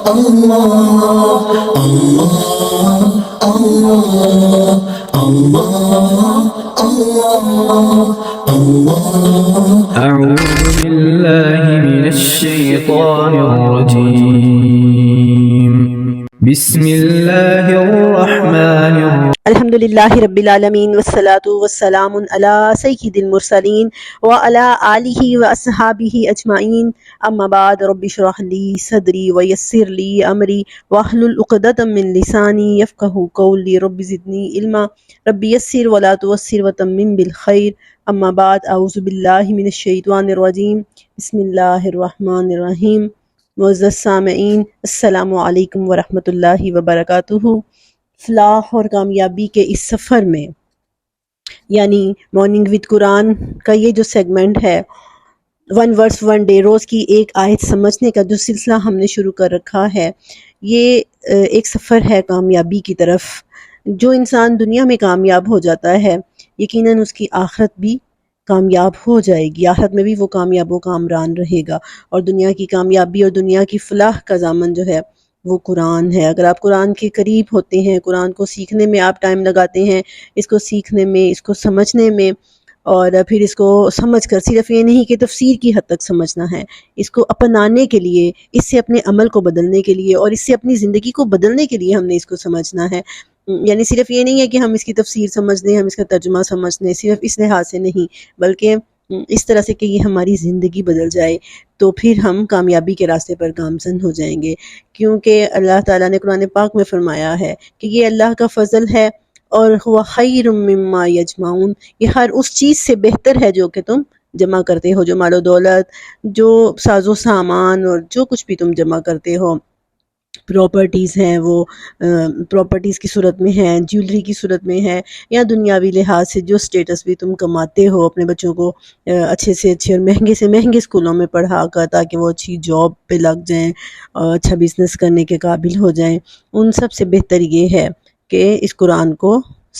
أعوذ بالله من الشيطان الرجيم بسم الله الرحمن الرحيم الحمد للہ رب العالمین والصلاة والسلام علی سید المرسلین وعلی آلہ واصحابہ اجمعین اما بعد رب اشرح لی صدری ویسر لی امری واحلل عقدۃ من لسانی یفقہوا قولی رب زدنی علما رب یسر ولا تعسر وتمم بالخیر اما بعد اعوذ باللہ من الشیطان الرجیم بسم اللہ الرحمن الرحیم معزز سامعین السلام علیکم ورحمۃ اللہ وبرکاتہ۔ فلاح اور کامیابی کے اس سفر میں یعنی مارننگ وتھ قرآن کا یہ جو سیگمنٹ ہے 1 ورس 1 ڈے، روز کی ایک آیت سمجھنے کا جو سلسلہ ہم نے شروع کر رکھا ہے، یہ ایک سفر ہے کامیابی کی طرف۔ جو انسان دنیا میں کامیاب ہو جاتا ہے یقیناً اس کی آخرت بھی کامیاب ہو جائے گی، آخرت میں بھی وہ کامیاب و کامران رہے گا۔ اور دنیا کی کامیابی اور دنیا کی فلاح کا ضامن جو ہے وہ قرآن ہے۔ اگر آپ قرآن کے قریب ہوتے ہیں، قرآن کو سیکھنے میں آپ ٹائم لگاتے ہیں، اس کو سیکھنے میں، اس کو سمجھنے میں، اور پھر اس کو سمجھ کر صرف یہ نہیں کہ تفسیر کی حد تک سمجھنا ہے، اس کو اپنانے کے لیے، اس سے اپنے عمل کو بدلنے کے لیے اور اس سے اپنی زندگی کو بدلنے کے لیے ہم نے اس کو سمجھنا ہے۔ یعنی صرف یہ نہیں ہے کہ ہم اس کی تفسیر سمجھ لیں، ہم اس کا ترجمہ سمجھ لیں، صرف اس لحاظ سے نہیں، بلکہ اس طرح سے کہ یہ ہماری زندگی بدل جائے، تو پھر ہم کامیابی کے راستے پر گامزن ہو جائیں گے۔ کیونکہ اللہ تعالیٰ نے قرآن پاک میں فرمایا ہے کہ یہ اللہ کا فضل ہے اور هو خیر مما یجمعون، یہ ہر اس چیز سے بہتر ہے جو کہ تم جمع کرتے ہو، جو مال و دولت، جو ساز و سامان اور جو کچھ بھی تم جمع کرتے ہو، پراپرٹیز ہیں، وہ پراپرٹیز کی صورت میں ہیں، جیولری کی صورت میں ہے، یا دنیاوی لحاظ سے جو سٹیٹس بھی تم کماتے ہو، اپنے بچوں کو اچھے سے اچھے اور مہنگے سے مہنگے اسکولوں میں پڑھا کر تاکہ وہ اچھی جاب پہ لگ جائیں اور اچھا بزنس کرنے کے قابل ہو جائیں، ان سب سے بہتر یہ ہے کہ اس قرآن کو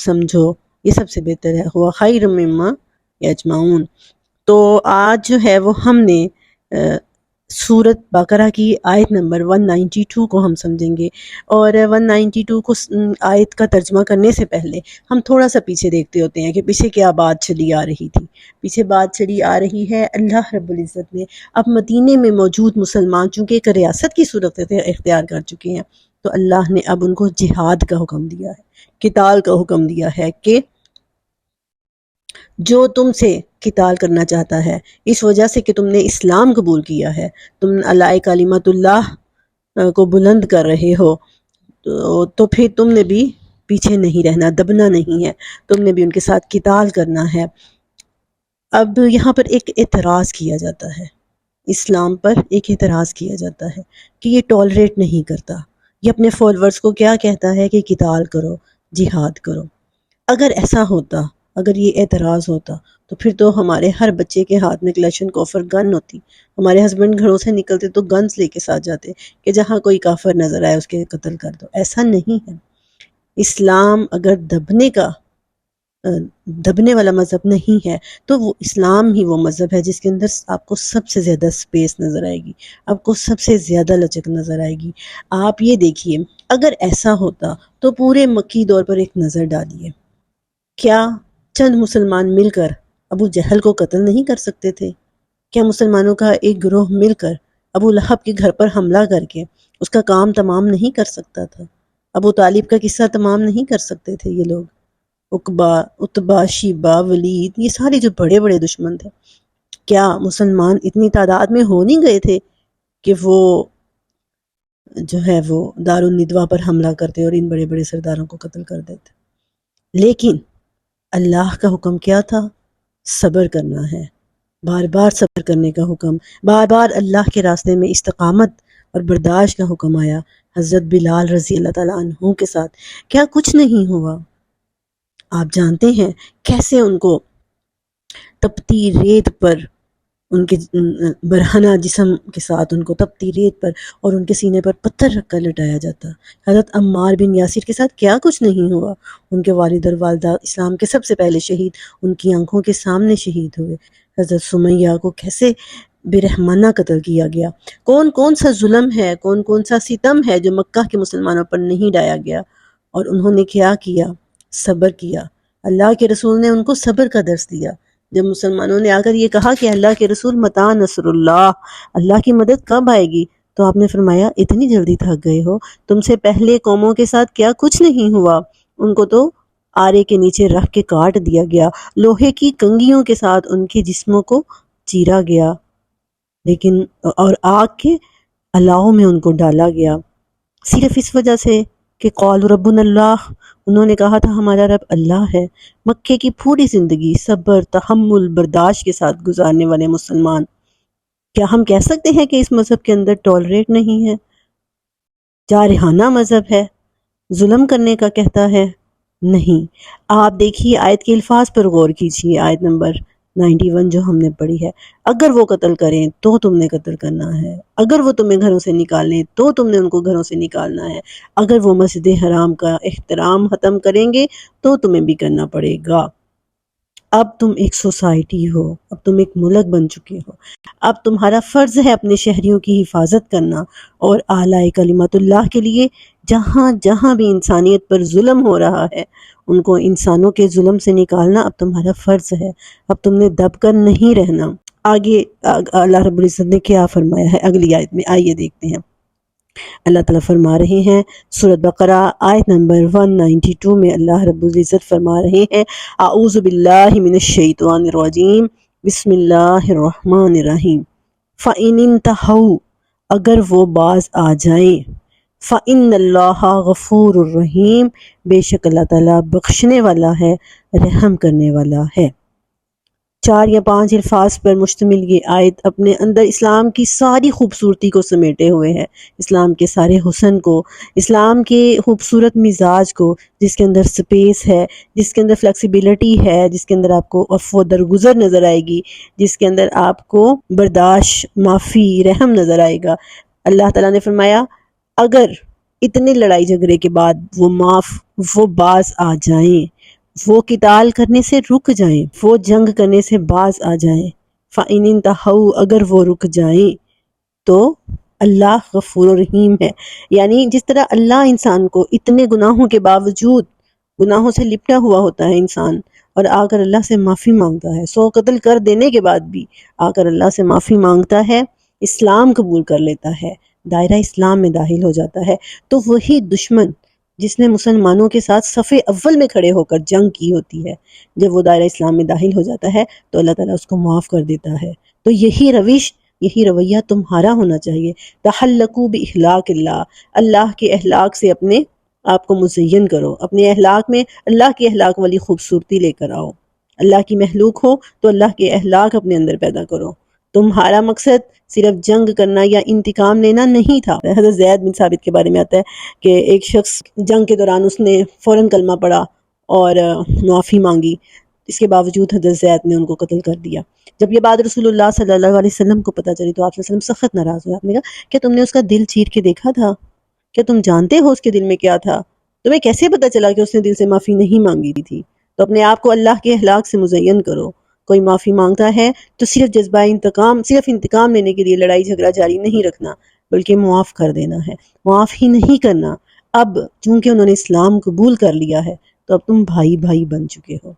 سمجھو، یہ سب سے بہتر ہے۔ ہوا خیر مما یجمعون۔ تو آج جو ہے وہ ہم نے سورۃ بقرہ کی آیت نمبر 192 کو ہم سمجھیں گے، اور 192 کو آیت کا ترجمہ کرنے سے پہلے ہم تھوڑا سا پیچھے دیکھتے ہوتے ہیں کہ پیچھے کیا بات چلی آ رہی تھی۔ پیچھے بات چلی آ رہی ہے، اللہ رب العزت نے اب مدینے میں موجود مسلمان چونکہ ایک ریاست کی صورت اختیار کر چکے ہیں، تو اللہ نے اب ان کو جہاد کا حکم دیا ہے، قتال کا حکم دیا ہے کہ جو تم سے قتال کرنا چاہتا ہے اس وجہ سے کہ تم نے اسلام قبول کیا ہے، تم اعلی کلمت اللہ کو بلند کر رہے ہو، تو پھر تم نے بھی پیچھے نہیں رہنا، دبنا نہیں ہے، تم نے بھی ان کے ساتھ قتال کرنا ہے۔ اب یہاں پر ایک اعتراض کیا جاتا ہے، اسلام پر ایک اعتراض کیا جاتا ہے کہ یہ ٹالریٹ نہیں کرتا، یہ اپنے فالورز کو کیا کہتا ہے کہ قتال کرو، جہاد کرو۔ اگر ایسا ہوتا، اگر یہ اعتراض ہوتا، تو پھر تو ہمارے ہر بچے کے ہاتھ میں کلیشن کوفر گن ہوتی، ہمارے ہسبینڈ گھروں سے نکلتے تو گنز لے کے ساتھ جاتے کہ جہاں کوئی کافر نظر آئے اس کے قتل کر دو۔ ایسا نہیں ہے۔ اسلام اگر دبنے والا مذہب نہیں ہے تو وہ اسلام ہی وہ مذہب ہے جس کے اندر آپ کو سب سے زیادہ سپیس نظر آئے گی، آپ کو سب سے زیادہ لچک نظر آئے گی۔ آپ یہ دیکھیے، اگر ایسا ہوتا تو پورے مکی دور پر ایک نظر ڈالیے، کیا چند مسلمان مل کر ابو جہل کو قتل نہیں کر سکتے تھے؟ کیا مسلمانوں کا ایک گروہ مل کر ابو لہب کے گھر پر حملہ کر کے اس کا کام تمام نہیں کر سکتا تھا؟ ابو طالب کا قصہ تمام نہیں کر سکتے تھے یہ لوگ؟ عقبہ، عتبہ، شیبہ، ولید، یہ سارے جو بڑے بڑے دشمن تھے، کیا مسلمان اتنی تعداد میں ہو نہیں گئے تھے کہ وہ جو ہے وہ دارالندوا پر حملہ کرتے اور ان بڑے بڑے سرداروں کو قتل کر دیتے؟ لیکن اللہ کا حکم کیا تھا؟ صبر کرنا ہے، بار بار صبر کرنے کا حکم، بار بار اللہ کے راستے میں استقامت اور برداشت کا حکم آیا۔ حضرت بلال رضی اللہ تعالیٰ عنہ کے ساتھ کیا کچھ نہیں ہوا؟ آپ جانتے ہیں کیسے ان کو تپتی ریت پر، ان کے برہنہ جسم کے ساتھ ان کو تپتی ریت پر اور ان کے سینے پر پتھر رکھ کر لٹایا جاتا۔ حضرت عمار بن یاسر کے ساتھ کیا کچھ نہیں ہوا؟ ان کے والد اور والدہ اسلام کے سب سے پہلے شہید ان کی آنکھوں کے سامنے شہید ہوئے۔ حضرت سمیہ کو کیسے بے رحمانہ قتل کیا گیا۔ کون کون سا ظلم ہے، کون کون سا ستم ہے جو مکہ کے مسلمانوں پر نہیں ڈایا گیا، اور انہوں نے کیا کیا؟ صبر کیا۔ اللہ کے رسول نے ان کو صبر کا درس دیا۔ جب مسلمانوں نے آ کر یہ کہا کہ اللہ کے رسول متى نصر اللہ، اللہ کی مدد کب آئے گی، تو آپ نے فرمایا اتنی جلدی تھک گئے ہو، تم سے پہلے قوموں کے ساتھ کیا کچھ نہیں ہوا، ان کو تو آرے کے نیچے رکھ کے کاٹ دیا گیا، لوہے کی کنگھیوں کے ساتھ ان کے جسموں کو چیرا گیا، لیکن اور آگ کے الاؤ میں ان کو ڈالا گیا، صرف اس وجہ سے کہ قالوا ربنا اللہ، انہوں نے کہا تھا ہمارا رب اللہ ہے۔ مکے کی پوری زندگی صبر، تحمل، برداشت کے ساتھ گزارنے والے مسلمان، کیا ہم کہہ سکتے ہیں کہ اس مذہب کے اندر ٹالریٹ نہیں ہے؟ جارحانہ مذہب ہے، ظلم کرنے کا کہتا ہے؟ نہیں۔ آپ دیکھیے آیت کے الفاظ پر غور کیجیے، آیت نمبر 91 جو ہم نے پڑھی ہے، اگر وہ قتل کریں تو تم نے قتل کرنا ہے، اگر وہ تمہیں گھروں سے نکالیں تو تم نے ان کو گھروں سے نکالنا ہے، اگر وہ مسجد حرام کا احترام ختم کریں گے تو تمہیں بھی کرنا پڑے گا۔ اب تم ایک سوسائٹی ہو، اب تم ایک ملک بن چکے ہو، اب تمہارا فرض ہے اپنے شہریوں کی حفاظت کرنا، اور اعلی کلمت اللہ کے لیے جہاں جہاں بھی انسانیت پر ظلم ہو رہا ہے ان کو انسانوں کے ظلم سے نکالنا اب تمہارا فرض ہے، اب تم نے دب کر نہیں رہنا۔ آگے اللہ رب العزت نے کیا فرمایا ہے اگلی آیت میں، آئیے دیکھتے ہیں۔ اللہ تعالیٰ فرما رہے ہیں سورۃ بقرہ آیت نمبر 192 میں، اللہ رب العزت فرما رہے ہیں اعوذ باللہ من الشیطان الرجیم بسم اللہ الرحمن الرحیم فَإِنِ انْتَهَوْا، اگر وہ باز آ جائیں، فَإِنَّ اللَّهَ غَفُورٌ الرحیم، بے شک اللہ تعالیٰ بخشنے والا ہے، رحم کرنے والا ہے۔ 4 یا 5 الفاظ پر مشتمل یہ آیت اپنے اندر اسلام کی ساری خوبصورتی کو سمیٹے ہوئے ہے، اسلام کے سارے حسن کو، اسلام کے خوبصورت مزاج کو، جس کے اندر سپیس ہے، جس کے اندر فلیکسیبلٹی ہے، جس کے اندر آپ کو عفو درگزر نظر آئے گی، جس کے اندر آپ کو برداشت، معافی، رحم نظر آئے گا۔ اللہ تعالیٰ نے فرمایا اگر اتنے لڑائی جھگڑے کے بعد وہ باز آ جائیں، وہ قتال کرنے سے رک جائیں، وہ جنگ کرنے سے باز آ جائیں، فَإِنِ انْتَهَوْا، اگر وہ رک جائیں تو اللہ غفور رحیم ہے۔ یعنی جس طرح اللہ انسان کو اتنے گناہوں کے باوجود، گناہوں سے لپٹا ہوا ہوتا ہے انسان، اور آ کر اللہ سے معافی مانگتا ہے، 100 قتل کر دینے کے بعد بھی آ کر اللہ سے معافی مانگتا ہے، اسلام قبول کر لیتا ہے، دائرہ اسلام میں داخل ہو جاتا ہے، تو وہی دشمن جس نے مسلمانوں کے ساتھ صف اول میں کھڑے ہو کر جنگ کی ہوتی ہے، جب وہ دائرہ اسلام میں داخل ہو جاتا ہے تو اللہ تعالیٰ اس کو معاف کر دیتا ہے۔ تو یہی روش، یہی رویہ تمہارا ہونا چاہیے۔ تحلقوا باخلاق اللہ، اللہ کے اخلاق سے اپنے آپ کو مزین کرو، اپنے اخلاق میں اللہ کے اخلاق والی خوبصورتی لے کر آؤ۔ اللہ کی مخلوق ہو تو اللہ کے اخلاق اپنے اندر پیدا کرو۔ تمہارا مقصد صرف جنگ کرنا یا انتقام لینا نہیں تھا۔ حضرت زید بن ثابت کے بارے میں آتا ہے کہ ایک شخص جنگ کے دوران اس نے فوراً کلمہ پڑھا اور معافی مانگی، اس کے باوجود حضرت زید نے ان کو قتل کر دیا۔ جب یہ بات رسول اللہ صلی اللہ علیہ وسلم کو پتہ چلی تو آپ صلی اللہ علیہ وسلم سخت ناراض ہوئے۔ آپ نے کہا کیا تم نے اس کا دل چیر کے دیکھا تھا؟ کیا تم جانتے ہو اس کے دل میں کیا تھا؟ تمہیں کیسے پتہ چلا کہ اس نے دل سے معافی نہیں مانگی تھی؟ تو اپنے آپ کو اللہ کے اخلاق سے مزین کرو۔ کوئی معافی مانگتا ہے تو صرف جذبہ انتقام، صرف انتقام لینے کے لیے لڑائی جھگڑا جاری نہیں رکھنا، بلکہ معاف کر دینا ہے، معاف ہی نہیں کرنا۔ اب چونکہ انہوں نے اسلام قبول کر لیا ہے تو اب تم بھائی بھائی بن چکے ہو،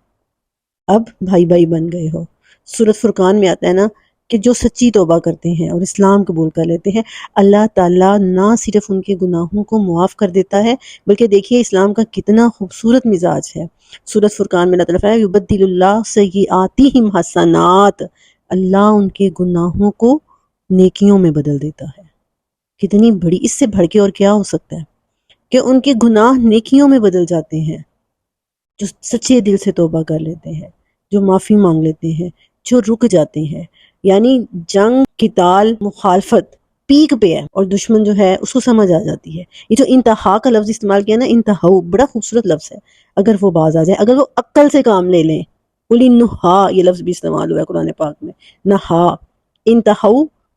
اب بھائی بھائی بن گئے ہو۔ سورۃ فرقان میں آتا ہے نا کہ جو سچی توبہ کرتے ہیں اور اسلام قبول کر لیتے ہیں، اللہ تعالیٰ نہ صرف ان کے گناہوں کو معاف کر دیتا ہے، بلکہ دیکھیے اسلام کا کتنا خوبصورت مزاج ہے۔ سورۃ فرقان میں اللہ تعالیٰ فرماتا ہے یبدل اللہ سیئاتہم حسنات، اللہ ان کے گناہوں کو نیکیوں میں بدل دیتا ہے۔ کتنی بڑی، اس سے بڑھ کے اور کیا ہو سکتا ہے کہ ان کے گناہ نیکیوں میں بدل جاتے ہیں، جو سچے دل سے توبہ کر لیتے ہیں، جو معافی مانگ لیتے ہیں، جو رک جاتے ہیں۔ یعنی جنگ، قتال، مخالفت پیک پہ ہے اور دشمن جو ہے اس کو سمجھ آ جاتی ہے۔ یہ جو انتہا کا لفظ استعمال کیا نا، انتہا بڑا خوبصورت لفظ ہے۔ اگر وہ باز آ جائے، اگر وہ عقل سے کام لے لیں، قُلِ النُّہَا یہ لفظ بھی استعمال ہوا ہے قرآن پاک میں، نہا، انتہا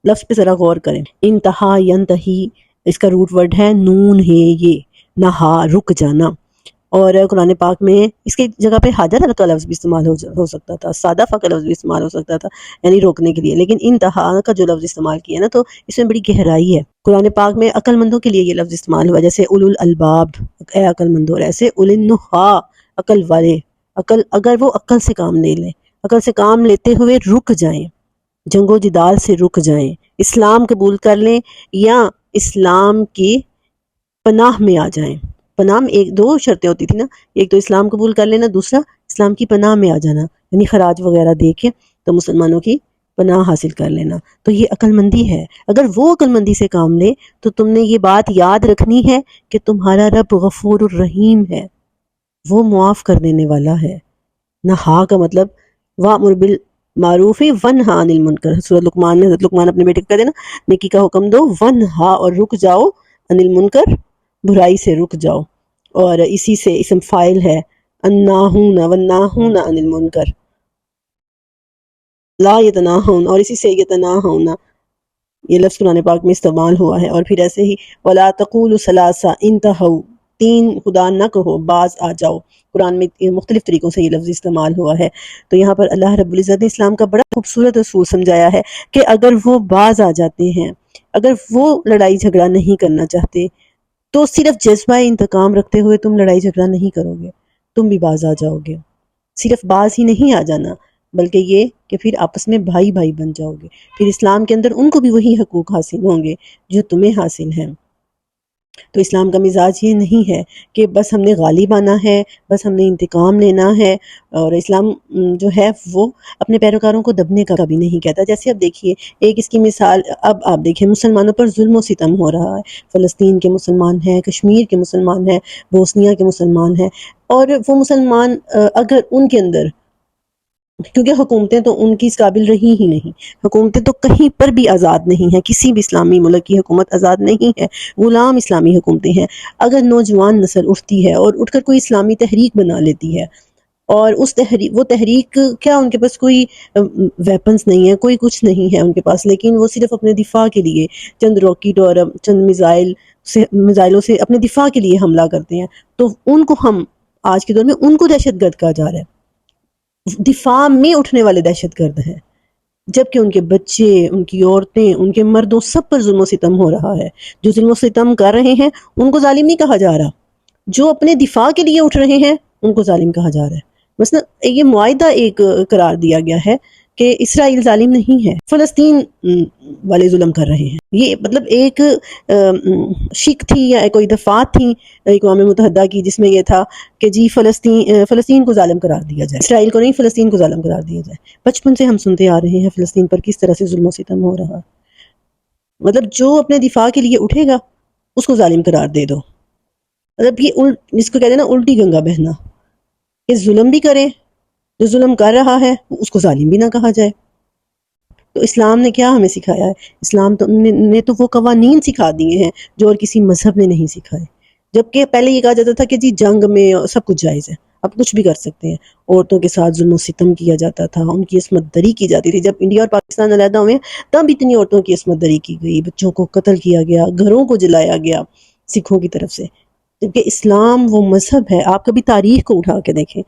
لفظ پہ ذرا غور کریں۔ انتہا ینتہی، اس کا روٹ ورڈ ہے نون ہے، یہ نہا رک جانا۔ اور قرآن پاک میں اس کی جگہ پہ حاجر کا لفظ بھی استعمال ہو سکتا تھا، صادفہ کا لفظ بھی استعمال ہو سکتا تھا، یعنی روکنے کے لیے، لیکن انتہا کا جو لفظ استعمال کیا نا تو اس میں بڑی گہرائی ہے۔ قرآن پاک میں عقل مندوں کے لیے یہ لفظ استعمال ہوا، جیسے اولو الالباب، اے عقل مندوں، اور ایسے اولی النہا، عقل والے، عقل اگر وہ عقل سے کام لے لیں، عقل سے کام لیتے ہوئے رک جائیں، جنگ و جدال سے رک جائیں، اسلام قبول کر لیں یا اسلام کی پناہ میں آ جائیں۔ پناہ میں ایک دو شرطیں ہوتی تھی نا، ایک تو اسلام قبول کر لینا، دوسرا اسلام کی پناہ میں آ جانا، یعنی خراج وغیرہ دے کے تو مسلمانوں کی پناہ حاصل کر لینا۔ تو یہ عقل مندی ہے۔ اگر وہ عقل مندی سے کام لے تو تم نے یہ بات یاد رکھنی ہے کہ تمہارا رب غفور الرحیم ہے، وہ معاف کر دینے والا ہے۔ نہا کا مطلب وَأْمُرْ بِالْمَعْرُوفِ وَانْہَ عَنِ الْمُنْکَر، سورۃ لقمان میں حضرت لقمان اپنے بیٹے کو کہتے ہیں نا نیکی کا حکم دو، وَانْہَا، اور رک جاؤ، عن المنکر، برائی سے رک جاؤ، اور اسی سے اسم فاعل ہے الناہون والناہون عن المنکر، لا یتناہون، اور اسی سے یتناہون یہ لفظ قرآن پاک میں استعمال ہوا ہے۔ اور پھر ایسے ہی وَلَا تَقُولُوا ثَلَاثَ انتہوا، تین خدا نہ کہو، باز آ جاؤ، قرآن میں مختلف طریقوں سے یہ لفظ استعمال ہوا ہے۔ تو یہاں پر اللہ رب العزت نے اسلام کا بڑا خوبصورت اصول سمجھایا ہے کہ اگر وہ باز آ جاتے ہیں، اگر وہ لڑائی جھگڑا نہیں کرنا چاہتے تو صرف جذبہ انتقام رکھتے ہوئے تم لڑائی جھگڑا نہیں کرو گے، تم بھی باز آ جاؤ گے۔ صرف باز ہی نہیں آ جانا بلکہ یہ کہ پھر آپس میں بھائی بھائی بن جاؤ گے، پھر اسلام کے اندر ان کو بھی وہی حقوق حاصل ہوں گے جو تمہیں حاصل ہیں۔ تو اسلام کا مزاج یہ نہیں ہے کہ بس ہم نے غالب آنا ہے، بس ہم نے انتقام لینا ہے، اور اسلام جو ہے وہ اپنے پیروکاروں کو دبنے کا بھی نہیں کہتا۔ جیسے اب دیکھیے ایک اس کی مثال، اب آپ دیکھیں مسلمانوں پر ظلم و ستم ہو رہا ہے، فلسطین کے مسلمان ہیں، کشمیر کے مسلمان ہیں، بوسنیا کے مسلمان ہیں، اور وہ مسلمان اگر ان کے اندر، کیونکہ حکومتیں تو ان کی اس قابل رہی ہی نہیں، حکومتیں تو کہیں پر بھی آزاد نہیں ہیں، کسی بھی اسلامی ملک کی حکومت آزاد نہیں ہے، غلام اسلامی حکومتیں ہیں۔ اگر نوجوان نسل اٹھتی ہے اور اٹھ کر کوئی اسلامی تحریک بنا لیتی ہے، اور اس وہ تحریک کیا ان کے پاس کوئی ویپنز نہیں ہے، کوئی کچھ نہیں ہے ان کے پاس، لیکن وہ صرف اپنے دفاع کے لیے چند راکٹ اور چند میزائلوں سے اپنے دفاع کے لیے حملہ کرتے ہیں، تو ان کو ہم آج کے دور میں ان کو دہشت گرد کہا جا رہا ہے، دفاع میں اٹھنے والے دہشت گرد ہیں، جبکہ ان کے بچے، ان کی عورتیں، ان کے مردوں، سب پر ظلم و ستم ہو رہا ہے۔ جو ظلم و ستم کر رہے ہیں ان کو ظالم نہیں کہا جا رہا، جو اپنے دفاع کے لیے اٹھ رہے ہیں ان کو ظالم کہا جا رہا ہے۔ مثلا یہ معاہدہ ایک قرار دیا گیا ہے کہ اسرائیل ظالم نہیں ہے، فلسطین والے ظلم کر رہے ہیں۔ یہ مطلب ایک شک تھی یا کوئی دفعات تھی اقوام متحدہ کی جس میں یہ تھا کہ جی فلسطین کو ظالم قرار دیا جائے، اسرائیل کو نہیں، فلسطین کو ظالم قرار دیا جائے۔ بچپن سے ہم سنتے آ رہے ہیں فلسطین پر کس طرح سے ظلم و ستم ہو رہا، مطلب جو اپنے دفاع کے لیے اٹھے گا اس کو ظالم قرار دے دو، مطلب یہ جس کو کہتے ہیں نا الٹی گنگا بہنا، کہ ظلم بھی کرے، جو ظلم کر رہا ہے اس کو ظالم بھی نہ کہا جائے۔ تو اسلام نے کیا ہمیں سکھایا ہے؟ اسلام نے تو وہ قوانین سکھا دیے ہیں جو اور کسی مذہب نے نہیں سکھائے، جبکہ پہلے یہ کہا جاتا تھا کہ جی جنگ میں سب کچھ جائز ہے، اب کچھ بھی کر سکتے ہیں۔ عورتوں کے ساتھ ظلم و ستم کیا جاتا تھا، ان کی عصمت دری کی جاتی تھی۔ جب انڈیا اور پاکستان علیحدہ ہوئے تب اتنی عورتوں کی عصمت دری کی گئی، بچوں کو قتل کیا گیا، گھروں کو جلایا گیا سکھوں کی طرف سے، جبکہ اسلام وہ مذہب ہے۔ آپ کبھی تاریخ کو اٹھا کے دیکھیں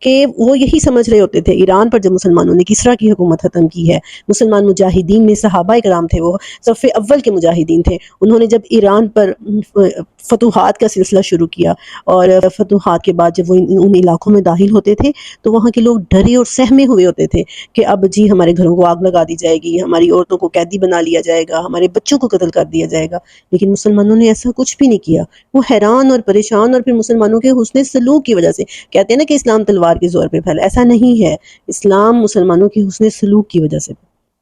کہ وہ یہی سمجھ رہے ہوتے تھے، ایران پر جب مسلمانوں نے کسریٰ کی حکومت ختم کی ہے، مسلمان مجاہدین میں صحابہ کرام تھے، وہ صف اول کے مجاہدین تھے، انہوں نے جب ایران پر فتوحات کا سلسلہ شروع کیا، اور فتوحات کے بعد جب وہ ان علاقوں میں داخل ہوتے تھے تو وہاں کے لوگ ڈرے اور سہمے ہوئے ہوتے تھے کہ اب جی ہمارے گھروں کو آگ لگا دی جائے گی، ہماری عورتوں کو قیدی بنا لیا جائے گا، ہمارے بچوں کو قتل کر دیا جائے گا، لیکن مسلمانوں نے ایسا کچھ بھی نہیں کیا۔ وہ حیران اور پریشان، اور پھر مسلمانوں کے حسن سلوک کی وجہ سے، کہتے ہیں نا کہ اسلام تلوار کے زور پہ پھیلا، ایسا نہیں ہے، اسلام مسلمانوں کے حسن سلوک کی وجہ سے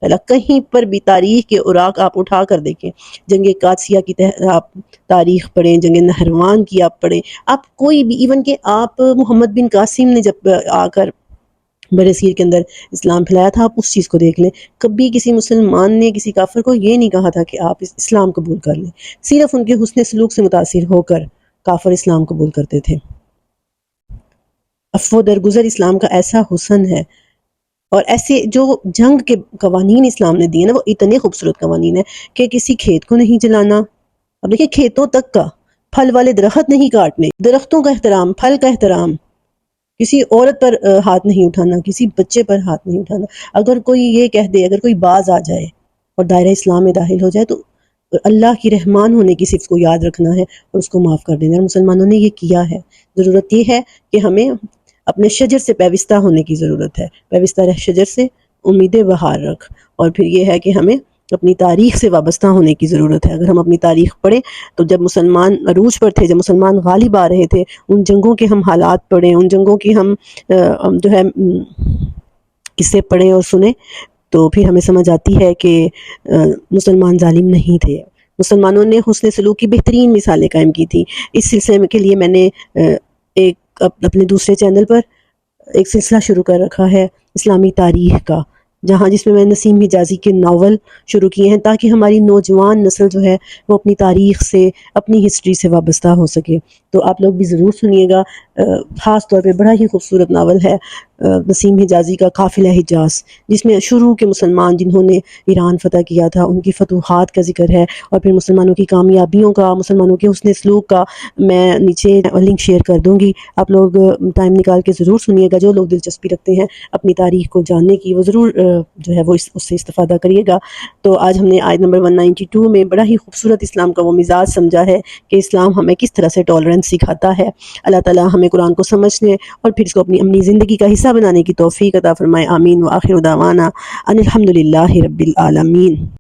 پھیلا۔ کہیں پر بھی تاریخ کے اوراق آپ اٹھا کر دیکھیں، جنگ قادسیہ کی آپ تاریخ پڑھیں، جنگ نہروان کی آپ پڑھیں، آپ کوئی بھی، ایون کہ آپ محمد بن قاسم نے جب آ کر برصغیر کے اندر اسلام پھیلایا تھا، آپ اس چیز کو دیکھ لیں، کبھی کسی مسلمان نے کسی کافر کو یہ نہیں کہا تھا کہ آپ اسلام قبول کر لیں، صرف ان کے حسن سلوک سے متاثر ہو کر کافر اسلام قبول کرتے تھے۔ عفو درگزر اسلام کا ایسا حسن ہے، اور ایسے جو جنگ کے قوانین اسلام نے دیے نا وہ اتنے خوبصورت قوانین ہیں کہ کسی کھیت کو نہیں جلانا۔ اب دیکھیں کھیتوں تک کا پھل والے درخت نہیں کاٹنے، درختوں کا احترام، پھل کا احترام، کسی عورت پر ہاتھ نہیں اٹھانا، کسی بچے پر ہاتھ نہیں اٹھانا۔ اگر کوئی یہ کہہ دے، اگر کوئی باز آ جائے اور دائرہ اسلام میں داخل ہو جائے تو اللہ کی رحمان ہونے کی صفت کو یاد رکھنا ہے اور اس کو معاف کر دینا ہے۔ مسلمانوں نے یہ کیا ہے۔ ضرورت یہ ہے کہ ہمیں اپنے شجر سے پیوستہ ہونے کی ضرورت ہے، پیوستہ رہ شجر سے امید بہار رکھ۔ اور پھر یہ ہے کہ ہمیں اپنی تاریخ سے وابستہ ہونے کی ضرورت ہے۔ اگر ہم اپنی تاریخ پڑھیں تو جب مسلمان عروج پر تھے، جب مسلمان غالب آ رہے تھے، ان جنگوں کے ہم حالات پڑھیں، ان جنگوں کی ہم جو ہے قصے پڑھیں اور سنیں، تو پھر ہمیں سمجھ آتی ہے کہ مسلمان ظالم نہیں تھے۔ مسلمانوں نے حسن سلوک کی بہترین مثالیں قائم کی تھی۔ اس سلسلے کے لیے میں نے ایک اپنے دوسرے چینل پر ایک سلسلہ شروع کر رکھا ہے اسلامی تاریخ کا، جس میں نسیم حجازی کے ناول شروع کیے ہیں تاکہ ہماری نوجوان نسل جو ہے وہ اپنی تاریخ سے، اپنی ہسٹری سے وابستہ ہو سکے۔ تو آپ لوگ بھی ضرور سنیے گا۔ خاص طور پہ بڑا ہی خوبصورت ناول ہے نسیم حجازی کا قافلہ حجاز، جس میں شروع کے مسلمان جنہوں نے ایران فتح کیا تھا ان کی فتوحات کا ذکر ہے، اور پھر مسلمانوں کی کامیابیوں کا، مسلمانوں کے حسن سلوک کا۔ میں نیچے لنک شیئر کر دوں گی، آپ لوگ ٹائم نکال کے ضرور سنیے گا۔ جو لوگ دلچسپی رکھتے ہیں اپنی تاریخ کو جاننے کی، وہ ضرور جو ہے وہ اس سے استفادہ کریے گا۔ تو آج ہم نے آیت نمبر 192 میں بڑا ہی خوبصورت اسلام کا وہ مزاج سمجھا ہے کہ اسلام ہمیں کس طرح سے ٹالرنس سکھاتا ہے۔ اللہ تعالیٰ ہمیں قرآن کو سمجھنے اور پھر اس کو اپنی عملی زندگی کا حصہ بنانے کی توفیق عطا فرمائے۔ آمین۔ وآخر دعوانا ان الحمد للہ رب العالمین۔